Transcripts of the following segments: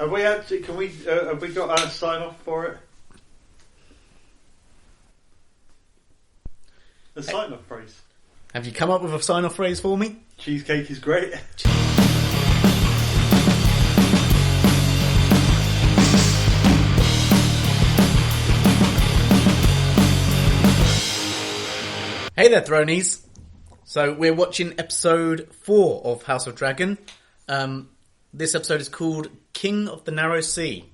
Have we actually? Can we? Have we got a sign off for it? A sign off phrase. Have you come up with a sign off phrase for me? Cheesecake is great. Hey there, Thronies. So we're watching episode 4 of House of Dragon. This episode is called King of the Narrow Sea.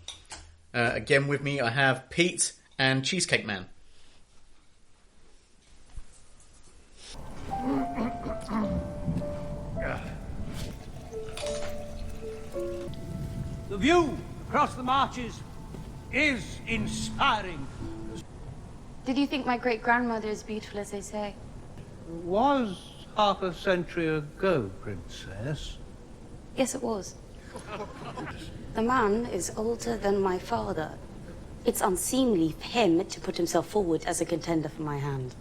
Again with me I have Pete and Cheesecake Man. The view across the marches is inspiring. Did you think my great-grandmother is beautiful as they say? Was half a century ago, Princess. Yes, it was. The man is older than my father. It's unseemly for him to put himself forward as a contender for my hand.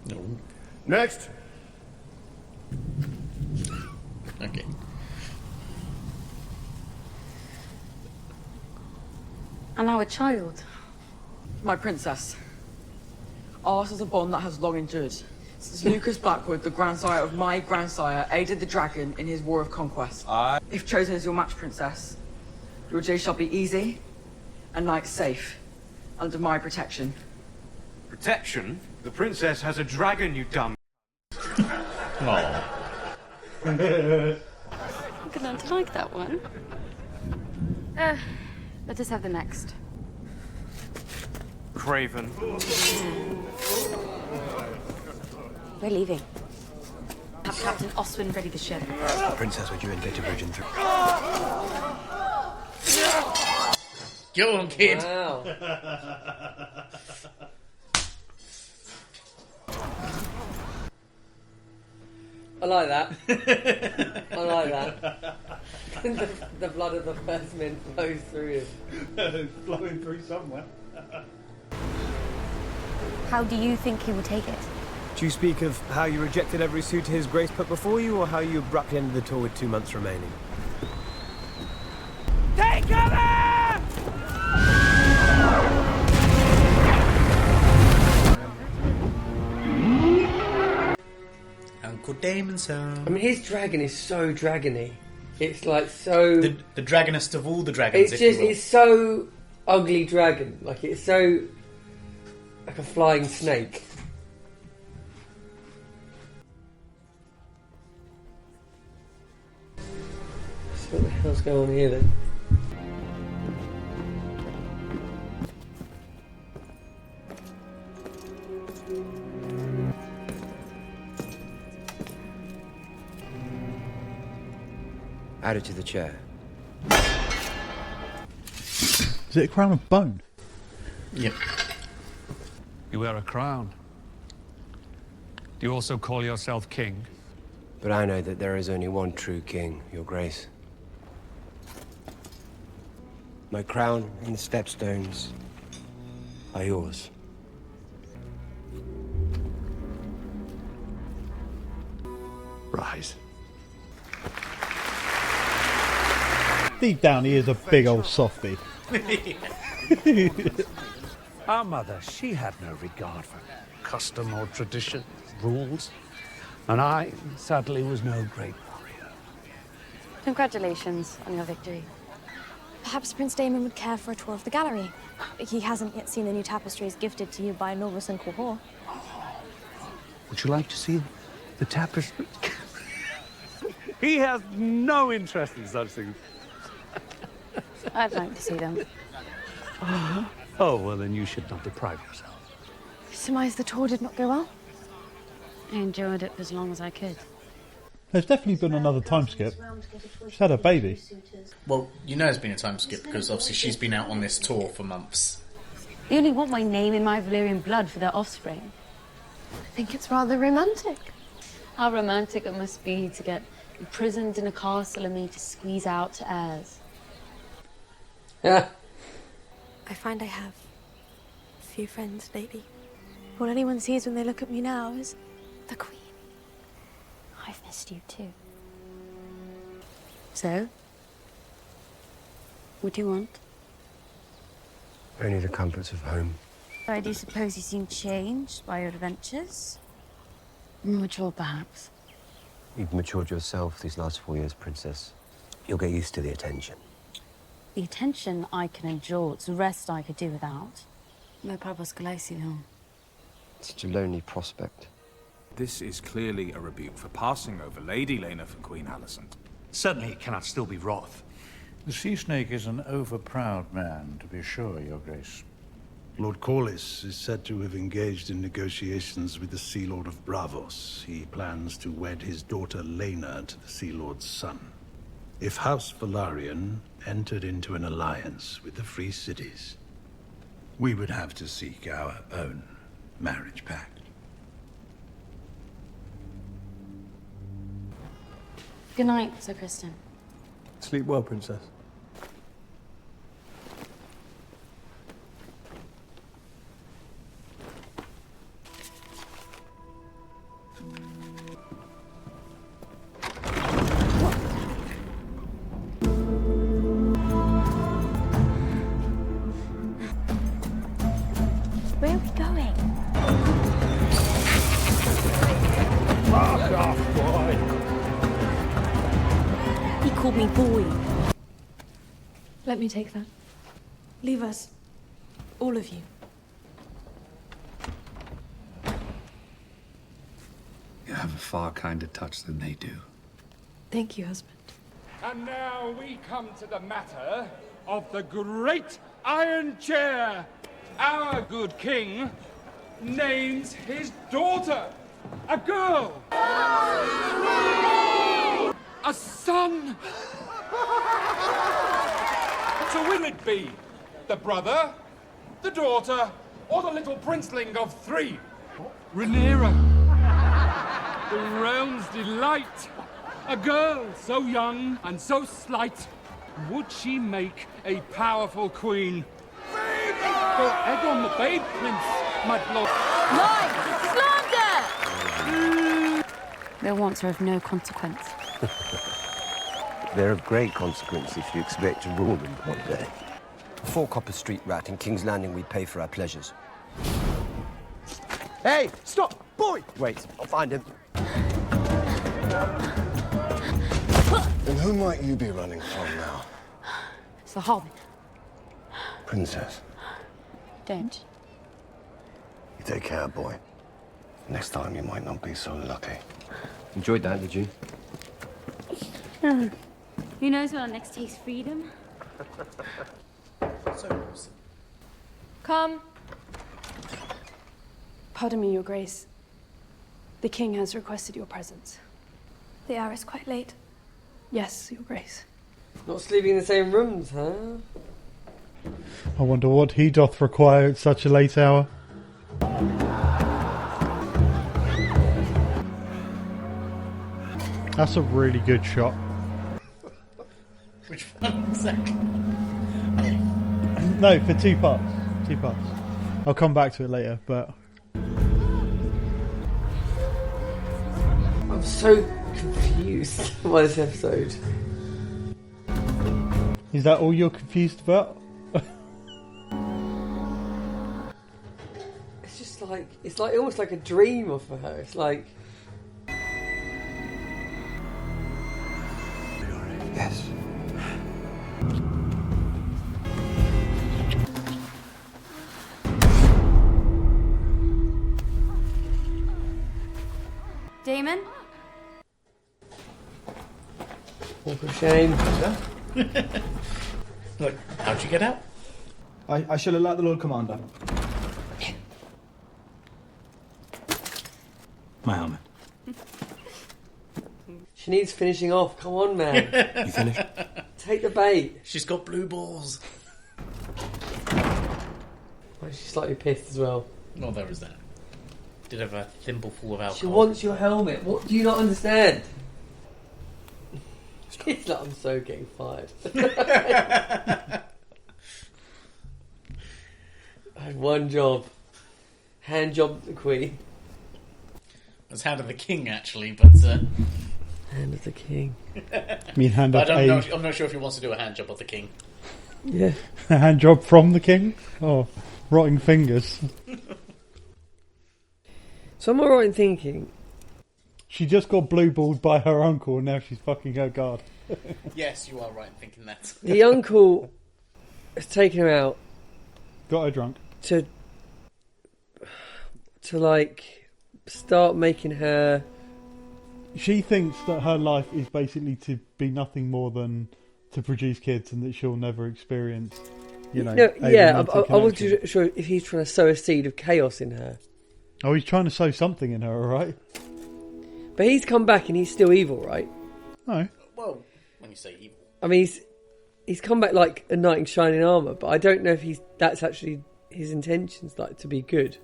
No. Next. Okay. And now a child. My princess. Ours is a bond that has long endured. Since Lucas Blackwood, the grandsire of my grandsire, aided the dragon in his war of conquest. If chosen as your match, princess, your day shall be easy and night safe under my protection. Protection? The princess has a dragon, you dumb. Oh. I'm gonna like that one. Let us have the next. Craven. We're leaving. Have Captain Oswin ready the ship. Princess, would you engage a virgin through? Go on, kid. Wow. I like that. I like that. the blood of the first men flows through him. It's flowing through somewhere. How do you think he will take it? Do you speak of how you rejected every suitor his grace put before you, or how you abruptly ended the tour with 2 months remaining? Take cover! Uncle Damon's home. I mean, his dragon is so dragony. It's like so... The dragonest of all the dragons, It's if just, you will. it's so ugly dragon. Like, it's so... like a flying snake. So what the hell's going on here then? Add it to the chair. Is it a crown of bone? Yep. You wear a crown. Do you also call yourself king? But I know that there is only one true king, your grace. My crown and the stepstones are yours. Rise. Deep down, he is a big old softie. Our mother, she had no regard for custom or tradition, rules. And I, sadly, was no great warrior. Congratulations on your victory. Perhaps Prince Daemon would care for a tour of the gallery. He hasn't yet seen the new tapestries gifted to you by Novus and Quahor. Would you like to see the tapestry? He has no interest in such things. I'd like to see them. Oh, well, then you should not deprive yourself. Surmise the tour did not go well? I enjoyed it as long as I could. There's definitely been another time skip. She's had a baby. Well, you know there's been a time skip because obviously she's been out on this tour for months. They only want my name in my Valyrian blood for their offspring. I think it's rather romantic. How romantic it must be to get imprisoned in a castle and me to squeeze out heirs. Yeah. I find I have few friends lately. All anyone sees when they look at me now is the Queen. I've missed you too. So? What do you want? Only the comforts of home. I do suppose you seem changed by your adventures. Mature, perhaps. You've matured yourself these last 4 years, Princess. You'll get used to the attention. The attention I can endure, it's the rest I could do without. No purpose glacial. Such a lonely prospect. This is clearly a rebuke for passing over Lady Lena for Queen Alicent. Certainly it cannot still be wrath. The Sea Snake is an overproud man, to be sure, Your Grace. Lord Corlys is said to have engaged in negotiations with the Sea Lord of Bravos. He plans to wed his daughter Lena to the Sea Lord's son. If House Velaryon entered into an alliance with the Free Cities, we would have to seek our own marriage pact. Good night, Sir Kristen. Sleep well, Princess. Where are we going? Fuck off, boy! He called me boy. Let me take that. Leave us. All of you. You have a far kinder touch than they do. Thank you, husband. And now we come to the matter of the Great Iron Chair. Our good king names his daughter a girl. A son. So will it be the brother, the daughter, or the little princeling of 3? Rhaenyra, the realm's delight. A girl so young and so slight, would she make a powerful queen? For Aegon the Babe Prince, my lord. Slander! Their wants are of no consequence. They're of great consequence if you expect to rule them one day. 4 copper street rat in King's Landing we pay for our pleasures. Hey! Stop! Boy! Wait, I'll find him. And who might you be running from now? It's the Hobbit. Princess, Don't. you take care, boy. Next time you might not be so lucky. Enjoyed that, did you? Who knows when our next taste freedom? Come. Pardon me, Your Grace. The king has requested your presence. The hour is quite late. Yes, Your Grace. Not sleeping in the same rooms, huh? I wonder what he doth require at such a late hour. That's a really good shot. Which one exactly? No, for 2 parts. 2 parts. I'll come back to it later, but... I'm so confused by this episode. Is that all you're confused about? It's just like, it's like almost like a dream of her. It's like... Yes. Damon? Walk of shame. Look, how'd you get out? I shall alert the Lord Commander. My helmet. She needs finishing off. Come on, man. You finished? Take the bait. She's got blue balls. Oh, she's slightly pissed as well. No, there is that. Did have a thimbleful of alcohol. She wants your helmet. What do you not understand? He's like, I'm so getting fired. I had one job. Hand job the Queen. It was hand of the king, actually, but... Hand of the King. I mean, hand up I'm aid. not sure if he wants to do a hand job of the king. Yeah. A hand job from the king? Oh, rotting fingers. So am I right in thinking... She just got blue-balled by her uncle and now she's fucking her guard. Yes, you are right in thinking that. The uncle has taken her out... Got her drunk. To like, start making her... She thinks that her life is basically to be nothing more than to produce kids and that she'll never experience, you know... No, yeah, romantic I wasn't connection. sure if he's trying to sow a seed of chaos in her. Oh, he's trying to sow something in her, alright? But he's come back and he's still evil, right? No. Well, when you say evil. I mean, he's come back like a knight in shining armour, but I don't know if that's actually his intentions, like, to be good.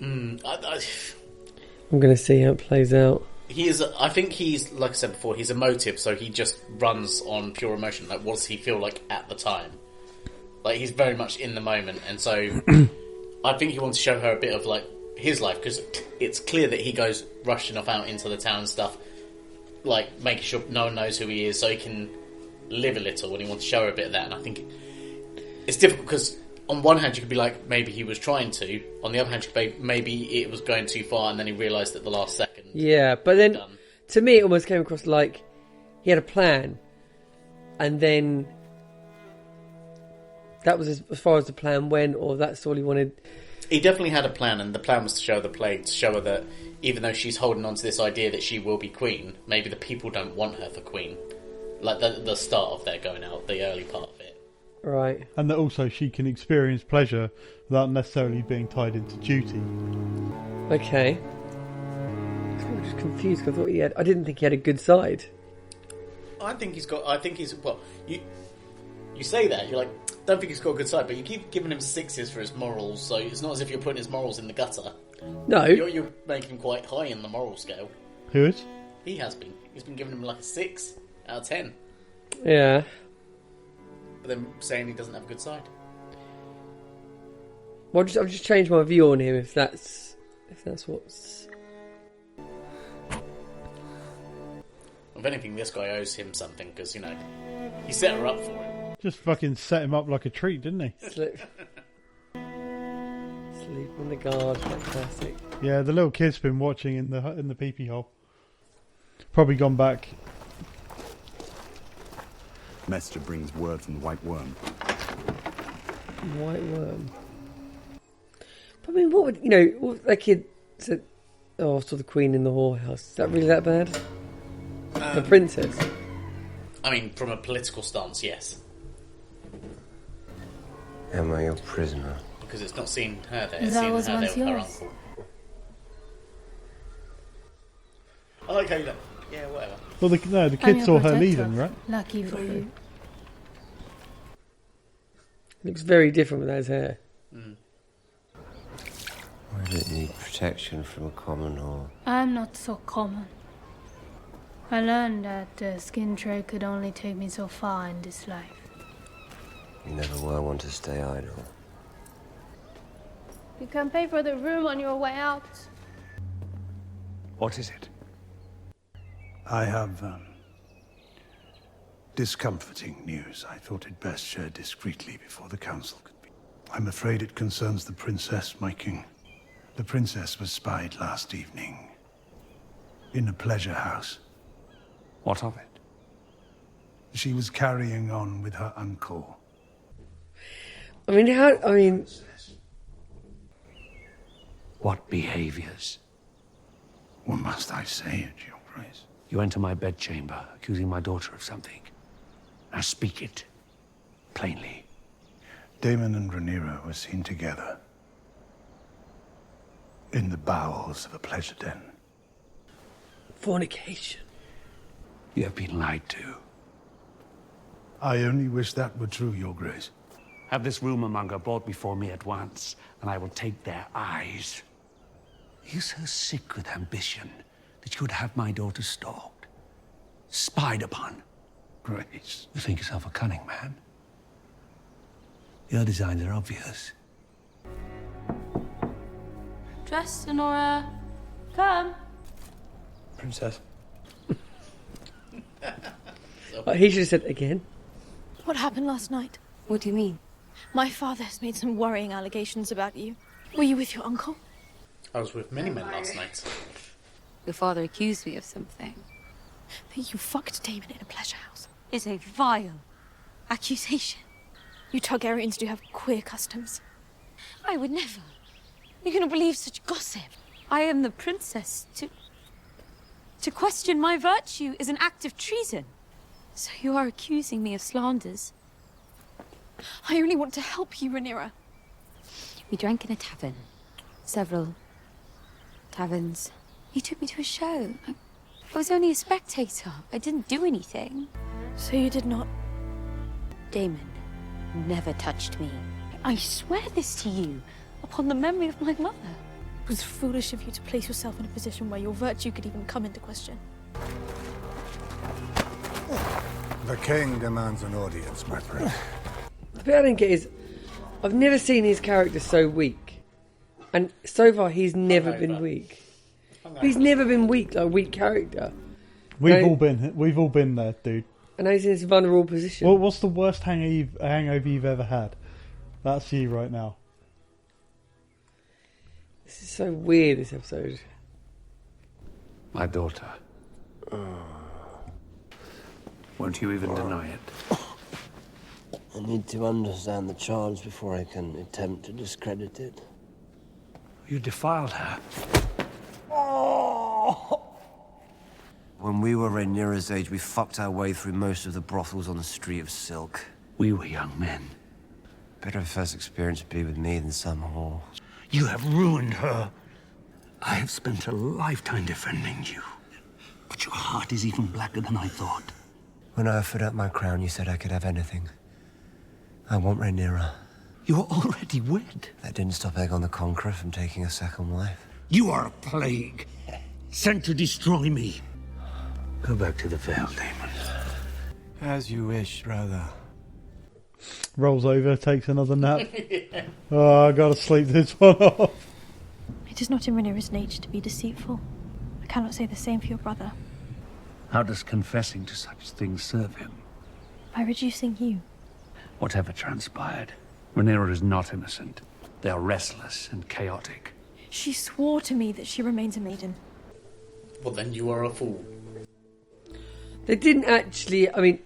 I'm going to see how it plays out. I think he's, like I said before, he's emotive, so he just runs on pure emotion. Like, what does he feel like at the time? Like, he's very much in the moment, and so I think he wants to show her a bit of, like, his life, because it's clear that he goes rushing off out into the town and stuff, like, making sure no one knows who he is, so he can live a little, and he wants to show her a bit of that, and I think it's difficult, because on one hand you could be like, maybe he was trying to, on the other hand you could be, maybe it was going too far, and then he realised at the last second. Yeah, but then, to me, it almost came across like he had a plan, and then that was as far as the plan went, or that's all he wanted. He definitely had a plan, and the plan was to show her the plague, to show her that even though she's holding on to this idea that she will be queen, maybe the people don't want her for queen. Like the start of their going out, the early part of it. Right. And that also she can experience pleasure without necessarily being tied into duty. Okay. I'm just confused, because I didn't think he had a good side. I think he's, well, you say that, you're like, don't think he's got a good side, but you keep giving him 6s for his morals, so it's not as if you're putting his morals in the gutter. No. You're making him quite high in the moral scale. Who is? He has been. He's been giving him like a 6 out of 10. Yeah. But then saying he doesn't have a good side. Well, I've just changed my view on him, if that's what's... If anything, this guy owes him something, because, you know, he set her up for it. Just fucking set him up like a treat, didn't he? Sleep on the guard, fantastic. Yeah, the little kid's been watching in the pee-pee hole. Probably gone back. Mestre brings word from the White Worm. White Worm. But I mean, what would, what that kid said, oh, I saw the Queen in the whorehouse. Is that really that bad? The princess? I mean, from a political stance, yes. Am I your prisoner? Because it's not seeing her there, it's That seeing was her there once with her yours. uncle. I like how you look. Yeah, whatever. Well, the I'm kid your saw her protector. leaving, right? Lucky for you. Looks very different without his hair. I don't need protection from a common whore. I'm not so common. I learned that the skin trade could only take me so far in this life. You never were one to stay idle. You can pay for the room on your way out. What is it? I have discomforting news. I thought it best shared discreetly before the council could be. I'm afraid it concerns the princess, my king. The princess was spied last evening in a pleasure house. What of it? She was carrying on with her uncle. What behaviours? What must I say it, Your Grace? You enter my bedchamber, accusing my daughter of something. Now speak it. Plainly. Damon and Rhaenyra were seen together in the bowels of a pleasure den. Fornication. You have been lied to. I only wish that were true, Your Grace. Have this rumour-monger brought before me at once, and I will take their eyes. Are you so sick with ambition that you would have my daughter stalked, spied upon? Grace. You think yourself a cunning man? Your designs are obvious. Dress, Sonora. Come. Princess. He should have said again. What happened last night? What do you mean? My father has made some worrying allegations about you. Were you with your uncle? I was with many men last night. Your father accused me of something. That you fucked Damon in a pleasure house. It's a vile accusation. You Targaryens do have queer customs. I would never. You cannot believe such gossip. I am the princess. To question my virtue is an act of treason. So you are accusing me of slanders? I only want to help you, Rhaenyra. We drank in a tavern. Several taverns. You took me to a show. I was only a spectator. I didn't do anything. So you did not? Damon never touched me. I swear this to you, upon the memory of my mother. It was foolish of you to place yourself in a position where your virtue could even come into question. The king demands an audience, my friend. The bit I don't get is, I've never seen his character so weak. And so far, he's never been weak. He's never been weak, like a weak character. We've all been there, dude. And he's in this vulnerable position. Well, what's the worst hangover you've ever had? That's you right now. This is so weird, this episode. My daughter. Won't you even deny it? I need to understand the charge before I can attempt to discredit it. You defiled her. When we were Rhaenyra's age, we fucked our way through most of the brothels on the Street of Silk. We were young men. Better first experience to be with me than some whore. You have ruined her. I have spent a lifetime defending you. But your heart is even blacker than I thought. When I offered up my crown, you said I could have anything. I want Rhaenyra. You're already wed. That didn't stop Aegon the Conqueror from taking a second wife. You are a plague, sent to destroy me. Go back to the Vale, Damon. As you wish, brother. Rolls over, takes another nap. Oh, I gotta sleep this one off. It is not in Rhaenyra's nature to be deceitful. I cannot say the same for your brother. How does confessing to such things serve him? By reducing you. Whatever transpired, Rhaenyra is not innocent. They are restless and chaotic. She swore to me that she remains a maiden. Well, then you are a fool. They didn't actually, I mean...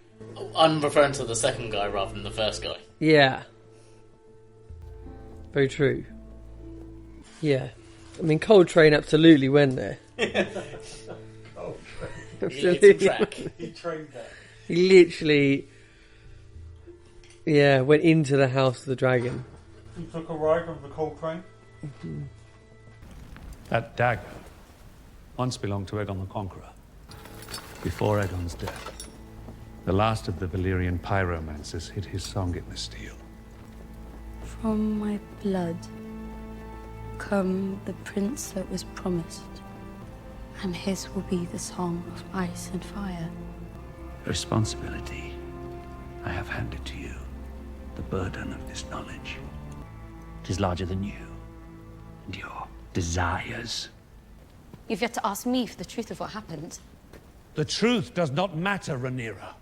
I'm referring to the second guy rather than the first guy. Yeah. Very true. Yeah. I mean, Coltrane absolutely went there. Absolutely. He trained there. He literally... Yeah, went into the House of the Dragon. He took a ride on the Coltrane. Mm-hmm. That dagger once belonged to Aegon the Conqueror. Before Aegon's death, the last of the Valyrian pyromancers hid his song in the steel. From my blood come the prince that was promised, and his will be the song of ice and fire. Responsibility I have handed to you. The burden of this knowledge. It is larger than you and your desires. You've yet to ask me for the truth of what happened. The truth does not matter, Rhaenyra.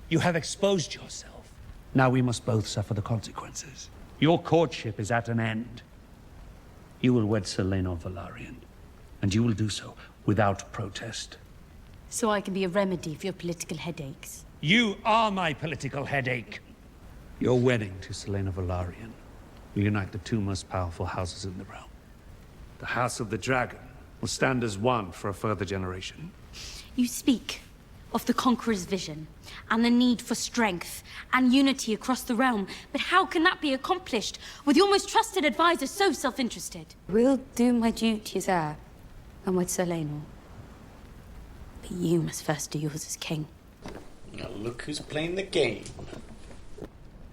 You have exposed yourself. Now we must both suffer the consequences. Your courtship is at an end. You will wed Sir Laenor Velaryon, and you will do so without protest. So I can be a remedy for your political headaches. You are my political headache. Your wedding to Sir Laenor Velaryon will unite the two most powerful houses in the realm. The House of the Dragon will stand as one for a further generation. You speak of the Conqueror's vision and the need for strength and unity across the realm, but how can that be accomplished with your most trusted advisor so self-interested? We'll do my duty as heir and with Sir Laenor. But you must first do yours as king. Now look who's playing the game.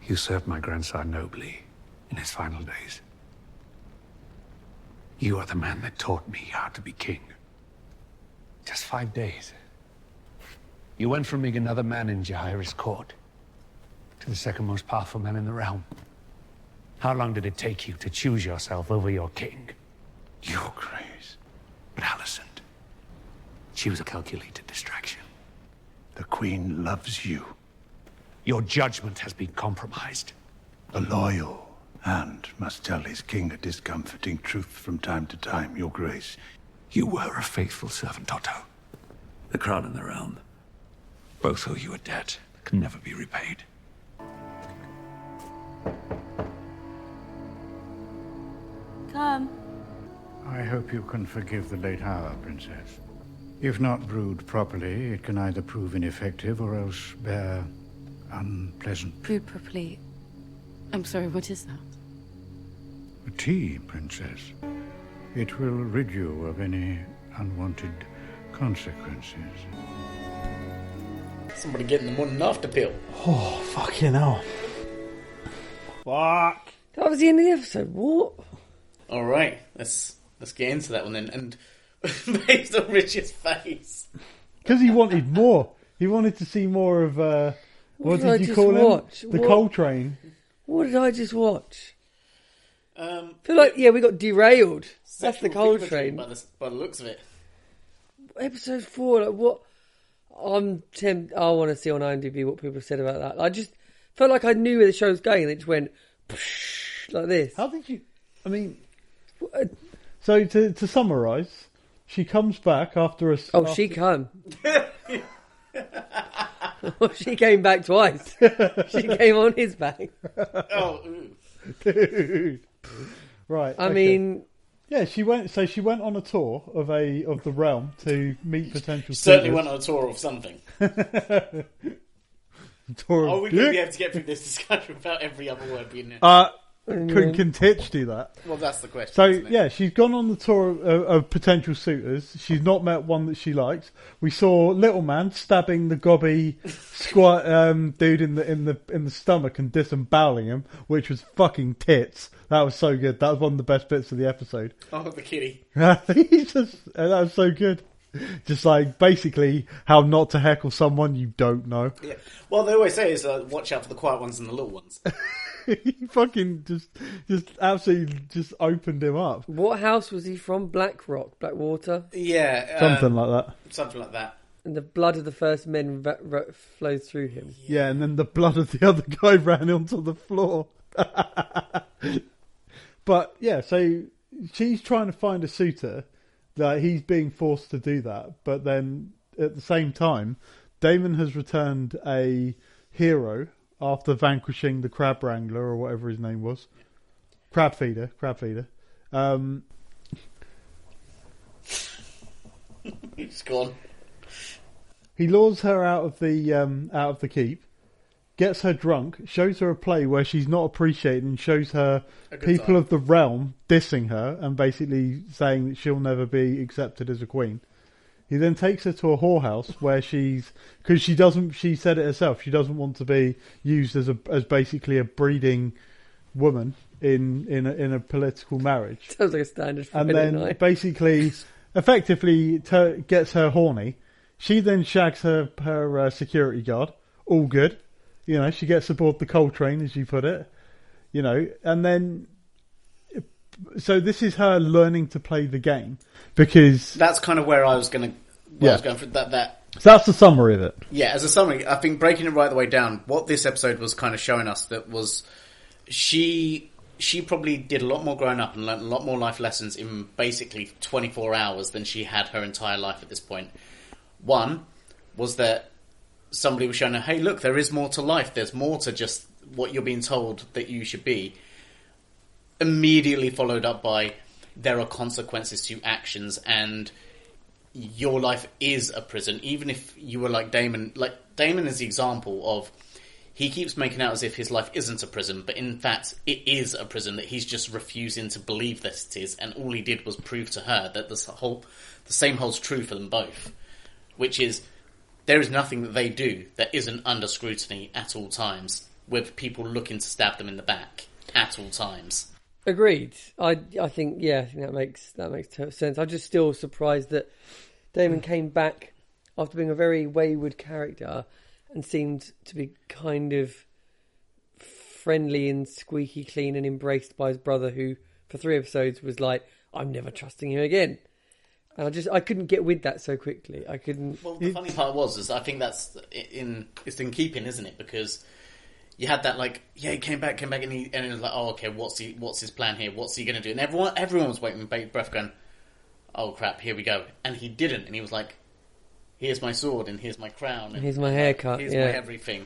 You served my grandson nobly in his final days. You are the man that taught me how to be king. Just 5 days. You went from being another man in Jaehaerys court to the second most powerful man in the realm. How long did it take you to choose yourself over your king? Your grace. But Alicent, she was a calculated distraction. The Queen loves you. Your judgment has been compromised. A loyal hand must tell his king a discomforting truth from time to time, your grace. You were a faithful servant, Otto. The crown and the realm, both owe you a debt that can never be repaid. Come. I hope you can forgive the late hour, Princess. If not brewed properly, it can either prove ineffective or else bear unpleasant. Brewed properly. I'm sorry, what is that? A tea, Princess. It will rid you of any unwanted consequences. Somebody getting the morning after pill. Oh, fucking hell. Fuck. That was the end of the episode. What? All right, let's get into that one then. And based on Richard's face, Because he wanted more. He wanted to see more of, what did you call him? The Coltrane. What did I just watch? I feel like, we got derailed. That's the Coltrane. by the looks of it. Episode 4, like what? I'm tempted. I want to see on IMDb what people said about that. I just felt like I knew where the show was going, and it just went like this. How did you? I mean, so to summarise, she comes back after a. Oh, she came. She came back twice. She came on his back. Oh, dude. Right. I mean. Yeah, she went on a tour of the realm to meet potential. Certainly went on a tour of something. Tour Are of we going to be able to get through this discussion without every other word being in? Can Titch do that? Well, that's the question. So isn't it? yeah, she's gone on the tour of potential suitors. She's not met one that she likes. We saw Little Man stabbing the gobby squat dude in the stomach and disemboweling him, which was fucking tits. That was so good. That was one of the best bits of the episode. Oh, the kitty. That was so good. Just like basically how not to heckle someone you don't know. Yeah. Well, they always say is watch out for the quiet ones and the little ones. He fucking just absolutely just opened him up. What house was he from? Blackrock, Blackwater? Yeah. Something like that. Something like that. And the blood of the first men flows through him. Yeah, and then the blood of the other guy ran onto the floor. But yeah, so she's trying to find a suitor. That he's being forced to do that, but then at the same time, Daemon has returned a hero after vanquishing the Crab Wrangler or whatever his name was, Crab Feeder. He's gone. He lures her out of the keep, gets her drunk, shows her a play where she's not appreciated, and shows her people time. of the realm dissing her and basically saying that she'll never be accepted as a queen. He then takes her to a whorehouse where she said it herself, she doesn't want to be used as basically a breeding woman in a political marriage. Sounds like a standard And Friday then night. basically, effectively gets her horny. She then shags her security guard. All good. You know, she gets aboard the Coltrane, as you put it. You know, and then... So this is her learning to play the game. Because... That's kind of where I was going to... I was going for that. So that's the summary of it. Yeah, as a summary, I think breaking it right the way down, what this episode was kind of showing us that was... She probably did a lot more growing up and learned a lot more life lessons in basically 24 hours than she had her entire life at this point. One was that somebody was showing her, hey, look, there is more to life. There's more to just what you're being told that you should be. Immediately followed up by, there are consequences to actions and your life is a prison. Even if you were like Daemon is the example of, he keeps making out as if his life isn't a prison, but in fact it is a prison that he's just refusing to believe that it is, and all he did was prove to her that the same holds true for them both, which is there is nothing that they do that isn't under scrutiny at all times, with people looking to stab them in the back at all times. Agreed. I think that makes total sense. I'm just still surprised that Daemon came back after being a very wayward character and seemed to be kind of friendly and squeaky clean and embraced by his brother, who for 3 episodes was like, I'm never trusting him again. And I couldn't get with that so quickly. I couldn't. Well, the funny part is I think it's in keeping, isn't it? Because you had that he came back, and it was like, oh, okay, what's his plan here? What's he going to do? And everyone was waiting with bated breath, going, oh crap, here we go. And he didn't, and he was like, here's my sword, and here's my crown, and here's my haircut, here's my everything,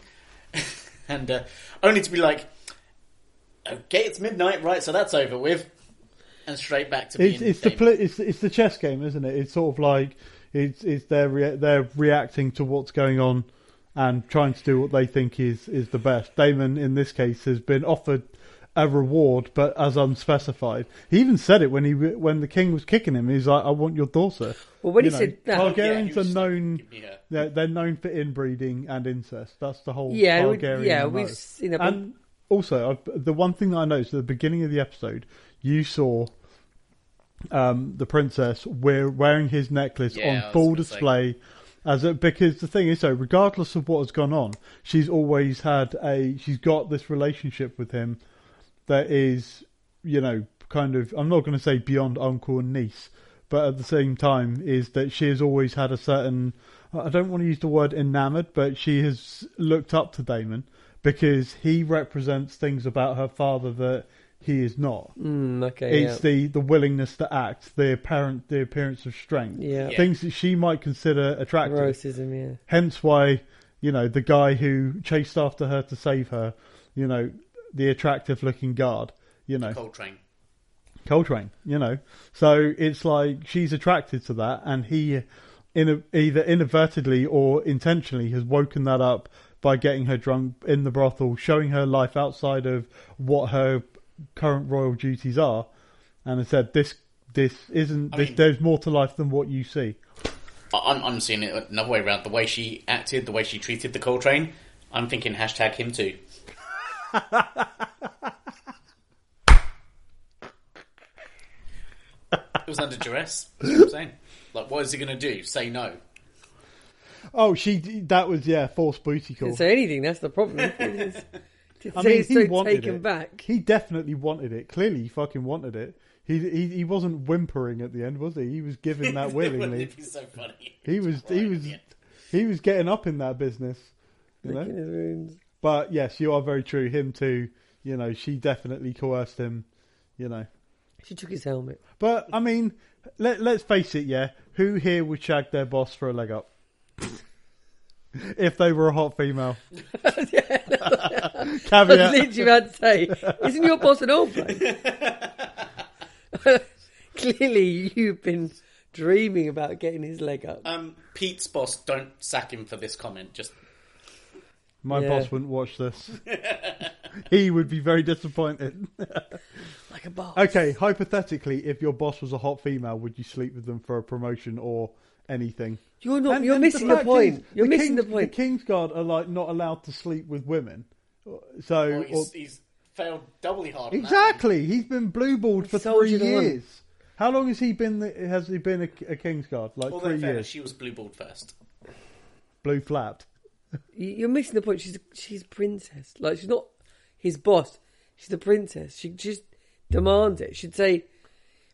and only to be like, okay, it's midnight, right? So that's over with. And straight back to being it's the chess game, isn't it? It's sort of like it's they're reacting to what's going on and trying to do what they think is the best. Daemon in this case has been offered a reward, but as unspecified. He even said it when the king was kicking him. He's like, "I want your daughter." Well, when he said that, Targaryens are known, they're known for inbreeding and incest. That's the whole Yeah, Targaryen. we've seen that. And also, the one thing that I noticed at the beginning of the episode, you saw the princess wearing his necklace on full display, because the thing is, regardless of what has gone on, she's always she's got this relationship with him that is, kind of, I'm not going to say beyond uncle and niece, but at the same time is that she has always had a certain, I don't want to use the word enamored, but she has looked up to Daemon because he represents things about her father that he is not. It's the willingness to act, the appearance of strength, things that she might consider attractive. Racism, Hence why, the guy who chased after her to save her, the attractive looking guard, Coltrane, So it's like she's attracted to that, and he either inadvertently or intentionally has woken that up by getting her drunk in the brothel, showing her life outside of what her current royal duties are, and has said this isn't this. There's more to life than what you see. I'm seeing it another way around. The way she acted, the way she treated the Coltrane, I'm thinking #him too. It was under duress. That's what I'm saying. Like, what is he going to do? Say no? Oh, that was forced booty call. Didn't say anything. That's the problem. He wanted it. Back. He definitely wanted it. Clearly, he fucking wanted it. He wasn't whimpering at the end, was he? He was giving that willingly. It'd be so funny. He was getting up in that business. But yes, you are very true. Him too. She definitely coerced him. She took his helmet. But I mean, let's face it. Yeah, who here would shag their boss for a leg up? If they were a hot female. Caveat. I was literally about to say, isn't your boss an old bloke? Clearly, you've been dreaming about getting his leg up. Pete's boss, don't sack him for this comment. Just my boss wouldn't watch this. He would be very disappointed. Like a boss. Okay, hypothetically, if your boss was a hot female, would you sleep with them for a promotion or anything? You're not. You're missing the point. You're missing the point. The Kingsguard are not allowed to sleep with women. So he's failed doubly hard. Exactly. He's been blue-balled for 3 years. How long has he been? Has he been a Kingsguard? Like 3 years. She was blue-balled first. Blue flapped. You're missing the point. She's a princess. Like, she's not his boss. She's the princess. She just demands it. She'd say,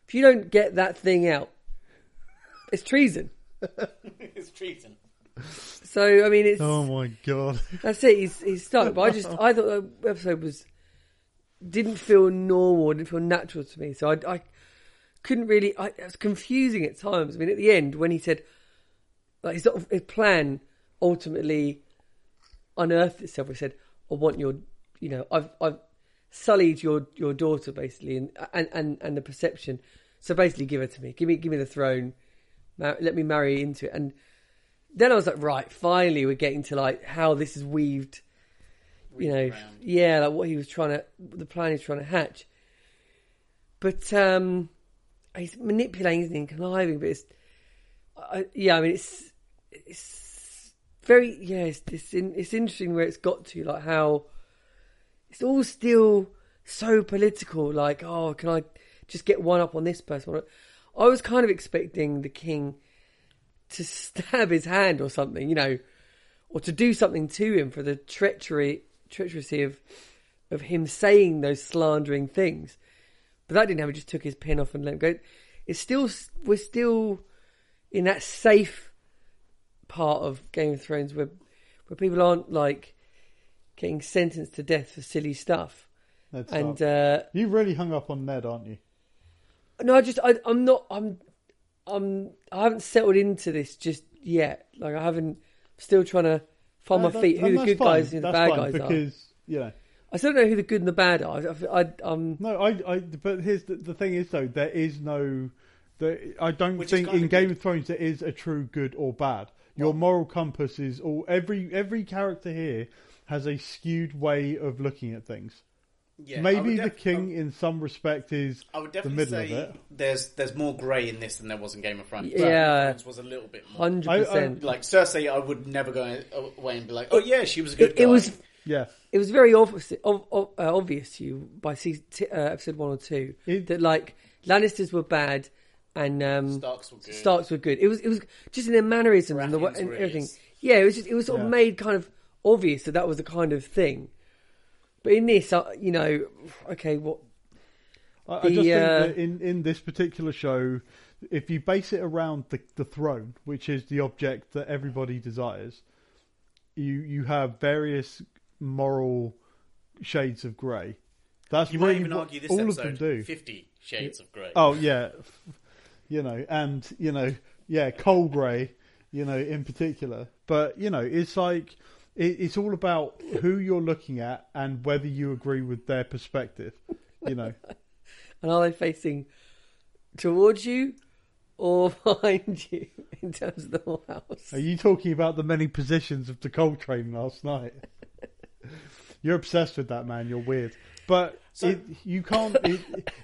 if you don't get that thing out, it's treason. It's treason. So I mean, it's. Oh my god. That's it. He's stuck. But I thought the episode didn't feel normal. Didn't feel natural to me. So I couldn't really. It was confusing at times. I mean, at the end when he said, like, his plan ultimately unearthed itself. He said, "I want your, I've sullied your daughter basically, and the perception. So basically, give her to me. Give me the throne. Let me marry into it." And then I was like, right, finally we're getting to like how this is weaved, like what he was the plan he's trying to hatch. But he's manipulating, isn't he, and conniving. But it's very, it's interesting where it's got to, like how it's all still so political. Like, oh, can I just get one up on this person? I was kind of expecting the king to stab his hand or something, or to do something to him for the treachery of him saying those slandering things. But that didn't happen. He just took his pen off and let him go. We're still in that safe part of Game of Thrones where people aren't like getting sentenced to death for silly stuff. You've really hung up on Ned, aren't you? No, I haven't settled into this just yet. Like I'm still trying to find my feet. Who the good guys and the bad guys are? Because I still don't know who the good and the bad are. But here's the thing is though, there is no. I don't think in Game of Thrones there is a true good or bad. Your moral compass is all. Every character here has a skewed way of looking at things. Yeah, maybe the king, in some respect, is I would the definitely middle of say it. there's more grey in this than there was in Game of Thrones. Yeah, Game of Thrones was a little bit more. 100%. Like Cersei, I would never go away and be like, "Oh yeah, she was a good guy." It was very obvious to you by episode 1 or 2 that like Lannisters were bad and Starks were good. It was just in their mannerisms and everything. Yeah, it was sort of made kind of obvious that was the kind of thing. But in this, okay, what? I just think that in this particular show, if you base it around the throne, which is the object that everybody desires, you have various moral shades of grey. That's you really might even what argue this all episode, of them do. 50 shades of grey. Oh yeah, coal grey, in particular. But it's like it's all about who you're looking at and whether you agree with their perspective. And are they facing towards you or behind you in terms of the whole house? Are you talking about the many positions of the coal train last night? You're obsessed with that, man. You're weird. But you can't.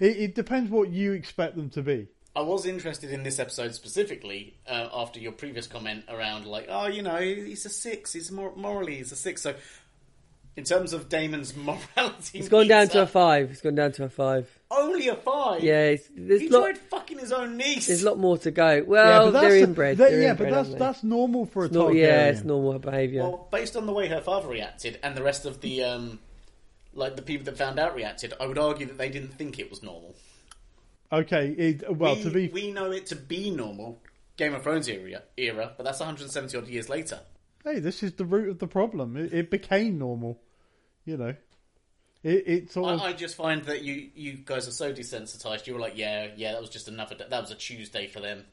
It depends what you expect them to be. I was interested in this episode specifically after your previous comment around like, he's a 6. He's morally he's a 6. So in terms of Daemon's morality, it's gone down to a 5. It's gone down to a 5. Only a 5. Yeah, he tried fucking his own niece. There's a lot more to go. Well, they're inbred. But that's normal for a Targaryen. Yeah, it's normal behaviour. Well, based on the way her father reacted and the rest of the the people that found out reacted, I would argue that they didn't think it was normal. Okay, we know it to be normal, Game of Thrones era, but that's 170 odd years later. Hey, this is the root of the problem. It became normal, It sort of... I just find that you guys are so desensitized. You were like, yeah, that was just that was a Tuesday for them.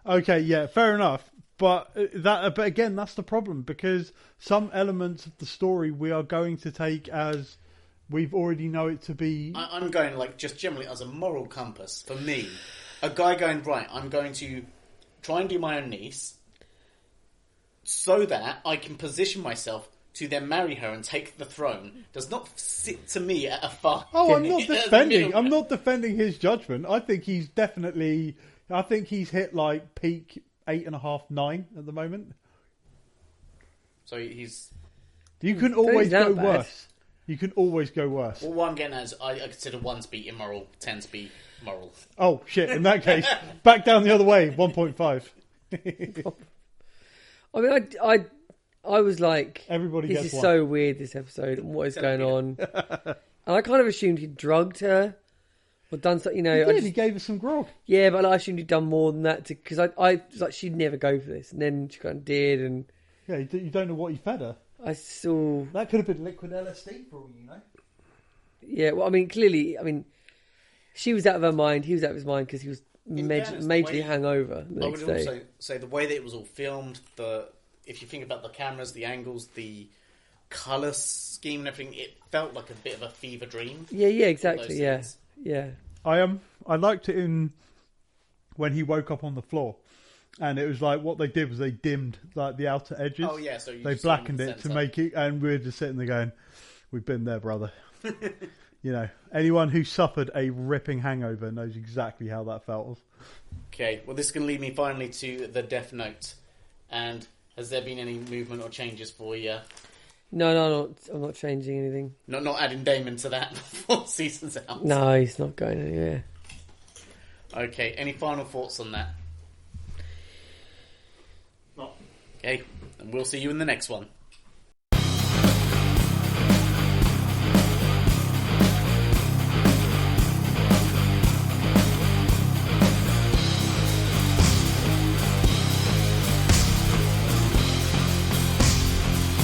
Okay, yeah, fair enough. But again, that's the problem, because some elements of the story we are going to take as we've already know it to be. I'm going like just generally as a moral compass for me. A guy going, right, I'm going to try and do my own niece so that I can position myself to then marry her and take the throne does not sit to me at a 5. Oh, I'm not defending his judgment. I think he's hit like peak 8.5, 9 at the moment. So he's. You can always go worse. You can always go worse. Well, what I'm getting at is I consider 1 to be immoral, 10 to be moral. Oh shit! In that case, back down the other way. 1.5. I mean, I was like, everybody this gets is one. So weird, this episode, and what is going on? And I kind of assumed he'd drugged her or done something. He gave her some grog. Yeah, but I assumed he'd done more than that because I was like, she'd never go for this, and then she kind of did, and yeah, you don't know what he fed her. I saw that could have been liquid LSD for all you know. Yeah, well, I mean, clearly, she was out of her mind. He was out of his mind because he was majorly hangover the next day. I would also say the way that it was all filmed, if you think about the cameras, the angles, the colour scheme and everything, it felt like a bit of a fever dream. Yeah, exactly. Yeah. I liked it in when he woke up on the floor, and it was like what they did was they dimmed like the outer edges. Oh yeah, so they blackened it to make it, and we were just sitting there going, "We've been there, brother." Anyone who suffered a ripping hangover knows exactly how that felt. Okay, well, this can lead me finally to the Death Note. And has there been any movement or changes for you? No, I'm not changing anything. Not adding Daemon to that before season's out? No, he's not going anywhere. Okay, any final thoughts on that? No. Okay, and we'll see you in the next one.